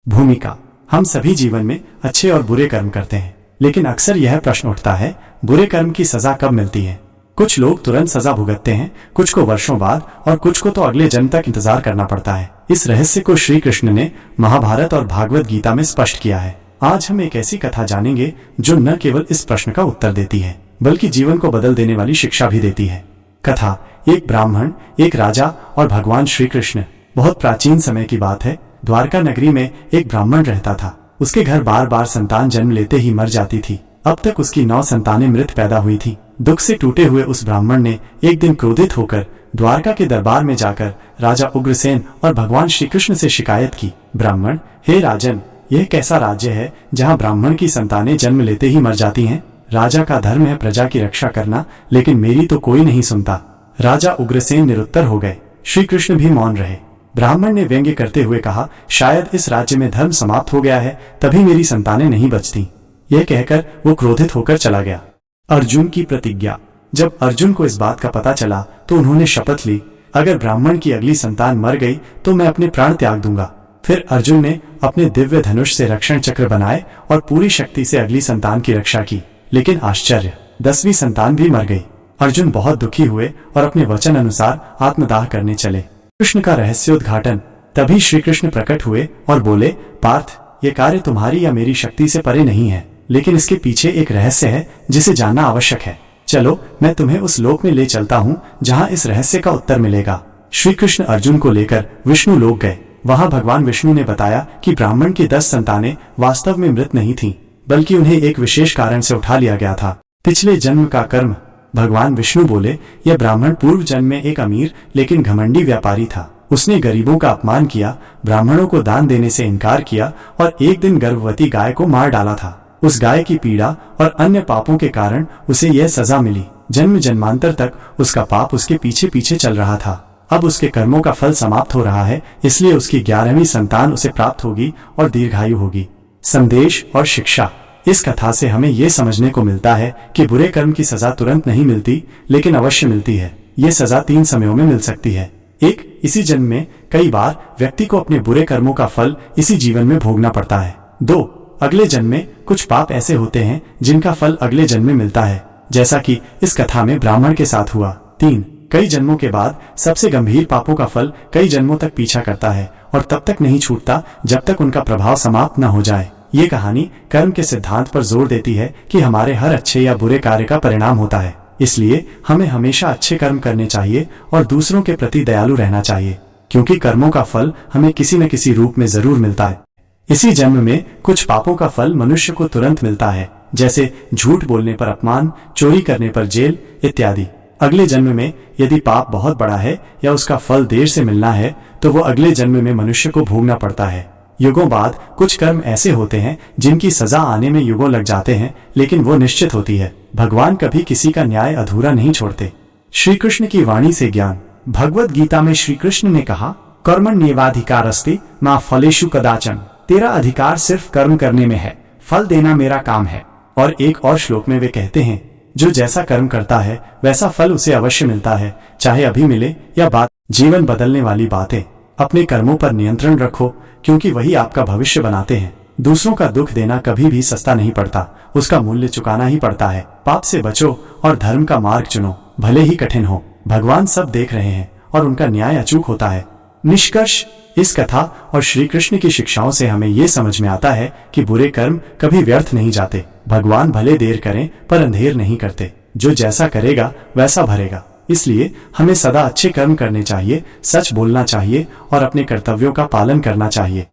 भूमिका। हम सभी जीवन में अच्छे और बुरे कर्म करते हैं, लेकिन अक्सर यह प्रश्न उठता है, बुरे कर्म की सजा कब मिलती है। कुछ लोग तुरंत सजा भुगतते हैं, कुछ को वर्षों बाद और कुछ को तो अगले जन्म तक इंतजार करना पड़ता है। इस रहस्य को श्री कृष्ण ने महाभारत और भागवत गीता में स्पष्ट किया है। आज हम एक ऐसी कथा जानेंगे जो न केवल इस प्रश्न का उत्तर देती है, बल्कि जीवन को बदल देने वाली शिक्षा भी देती है। कथा। एक ब्राह्मण, एक राजा और भगवान श्री कृष्ण। बहुत प्राचीन समय की बात है। द्वारका नगरी में एक ब्राह्मण रहता था। उसके घर बार बार संतान जन्म लेते ही मर जाती थी। अब तक उसकी 9 संतानें मृत पैदा हुई थी। दुख से टूटे हुए उस ब्राह्मण ने एक दिन क्रोधित होकर द्वारका के दरबार में जाकर राजा उग्रसेन और भगवान श्री कृष्ण से शिकायत की। ब्राह्मण, हे राजन, यह कैसा राज्य है जहाँ ब्राह्मण की संतानें जन्म लेते ही मर जाती हैं? राजा का धर्म है प्रजा की रक्षा करना, लेकिन मेरी तो कोई नहीं सुनता। राजा उग्रसेन निरुत्तर हो गए। श्री कृष्ण भी मौन रहे। ब्राह्मण ने व्यंग्य करते हुए कहा, शायद इस राज्य में धर्म समाप्त हो गया है, तभी मेरी संतानें नहीं बचती। यह कहकर वो क्रोधित होकर चला गया। अर्जुन की प्रतिज्ञा। जब अर्जुन को इस बात का पता चला तो उन्होंने शपथ ली, अगर ब्राह्मण की अगली संतान मर गई तो मैं अपने प्राण त्याग दूंगा। फिर अर्जुन ने अपने दिव्य धनुष से रक्षण चक्र बनाए और पूरी शक्ति से अगली संतान की रक्षा की। लेकिन आश्चर्य, 10वीं संतान भी मर गई। अर्जुन बहुत दुखी हुए और अपने वचन अनुसार आत्मदाह करने चले। कृष्ण का रहस्योद्घाटन। तभी श्री कृष्ण प्रकट हुए और बोले, पार्थ, ये कार्य तुम्हारी या मेरी शक्ति से परे नहीं है, लेकिन इसके पीछे एक रहस्य है जिसे जानना आवश्यक है। चलो, मैं तुम्हें उस लोक में ले चलता हूँ जहाँ इस रहस्य का उत्तर मिलेगा। श्री कृष्ण अर्जुन को लेकर विष्णु लोक गए। वहाँ भगवान विष्णु ने बताया कि ब्राह्मण की 10 संतानें वास्तव में मृत नहीं थीं, बल्कि उन्हें एक विशेष कारण से उठा लिया गया था, पिछले जन्म का कर्म। भगवान विष्णु बोले, यह ब्राह्मण पूर्व जन्म में एक अमीर लेकिन घमंडी व्यापारी था। उसने गरीबों का अपमान किया, ब्राह्मणों को दान देने से इनकार किया और एक दिन गर्भवती गाय को मार डाला था। उस गाय की पीड़ा और अन्य पापों के कारण उसे यह सजा मिली। जन्म जन्मांतर तक उसका पाप उसके पीछे पीछे चल रहा था। अब उसके कर्मों का फल समाप्त हो रहा है, इसलिए उसकी 11वीं संतान उसे प्राप्त होगी और दीर्घायु होगी। संदेश और शिक्षा। इस कथा से हमें ये समझने को मिलता है कि बुरे कर्म की सजा तुरंत नहीं मिलती, लेकिन अवश्य मिलती है। ये सजा 3 समयों में मिल सकती है। 1, इसी जन्म में। कई बार व्यक्ति को अपने बुरे कर्मों का फल इसी जीवन में भोगना पड़ता है। 2, अगले जन्म में। कुछ पाप ऐसे होते हैं जिनका फल अगले जन्म में मिलता है, जैसा कि इस कथा में ब्राह्मण के साथ हुआ। 3, कई जन्मों के बाद सबसे गंभीर पापों का फल कई जन्मों तक पीछा करता है और तब तक नहीं छूटता जब तक उनका प्रभाव समाप्त न हो जाए। ये कहानी कर्म के सिद्धांत पर जोर देती है कि हमारे हर अच्छे या बुरे कार्य का परिणाम होता है। इसलिए हमें हमेशा अच्छे कर्म करने चाहिए और दूसरों के प्रति दयालु रहना चाहिए, क्योंकि कर्मों का फल हमें किसी न किसी रूप में जरूर मिलता है। इसी जन्म में कुछ पापों का फल मनुष्य को तुरंत मिलता है, जैसे झूठ बोलने पर अपमान, चोरी करने पर जेल इत्यादि। अगले जन्म में यदि पाप बहुत बड़ा है या उसका फल देर से मिलना है, तो वो अगले जन्म में मनुष्य को भोगना पड़ता है। युगों बाद कुछ कर्म ऐसे होते हैं जिनकी सजा आने में युगों लग जाते हैं, लेकिन वो निश्चित होती है। भगवान कभी किसी का न्याय अधूरा नहीं छोड़ते। श्री कृष्ण की वाणी से ज्ञान। भगवत गीता में श्री कृष्ण ने कहा, कर्मण्येवाधिकारस्ते मा फलेषु कदाचन। तेरा अधिकार सिर्फ कर्म करने में है, फल देना मेरा काम है। और एक और श्लोक में वे कहते हैं, जो जैसा कर्म करता है वैसा फल उसे अवश्य मिलता है, चाहे अभी मिले या बाद। जीवन बदलने वाली बातें। अपने कर्मों पर नियंत्रण रखो, क्योंकि वही आपका भविष्य बनाते हैं। दूसरों का दुख देना कभी भी सस्ता नहीं पड़ता, उसका मूल्य चुकाना ही पड़ता है। पाप से बचो और धर्म का मार्ग चुनो, भले ही कठिन हो। भगवान सब देख रहे हैं और उनका न्याय अचूक होता है। निष्कर्ष, इस कथा और श्री कृष्ण की शिक्षाओं से हमें ये समझ में आता है कि बुरे कर्म कभी व्यर्थ नहीं जाते। भगवान भले देर करें पर अंधेर नहीं करते। जो जैसा करेगा वैसा भरेगा। इसलिए हमें सदा अच्छे कर्म करने चाहिए, सच बोलना चाहिए और अपने कर्तव्यों का पालन करना चाहिए।